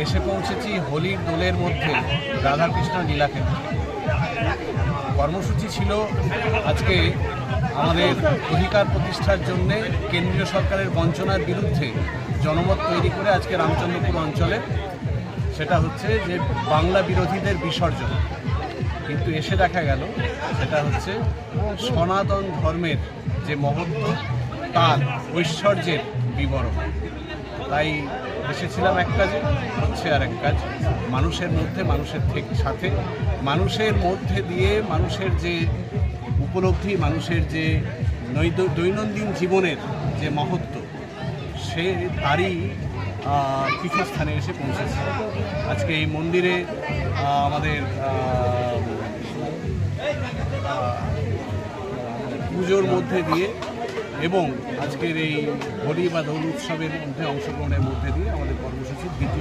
এসে পৌঁছেছি হোলির দোলের মধ্যে রাধাকৃষ্ণ লীলাক্ষেত্রে। কর্মসূচি ছিল আজকে আমাদের অধিকার প্রতিষ্ঠার জন্যে কেন্দ্রীয় সরকারের বঞ্চনার বিরুদ্ধে জনমত তৈরি করে আজকে রামচন্দ্রপুর অঞ্চলে সেটা হচ্ছে যে বাংলা বিরোধীদের বিসর্জন। কিন্তু এসে দেখা গেল সেটা হচ্ছে সনাতন ধর্মের যে মহত্ব তার ঐশ্বর্যের বিবরণ। তাই এসেছিলাম এক কাজে, হচ্ছে আর এক কাজ, মানুষের মধ্যে, মানুষের সাথে, মানুষের মধ্যে দিয়ে মানুষের যে উপলব্ধি, মানুষের যে দৈনন্দিন জীবনের যে মহত্ব, সে তারই পীঠস্থানে এসে পৌঁছেছে। আজকে এই মন্দিরে আমাদের পুজোর মধ্যে দিয়ে এবং আজকের এই হোলি বা দোল উৎসবের মধ্যে অংশগ্রহণের মধ্যে দিয়ে আমাদের কর্মসূচির দ্বিতীয়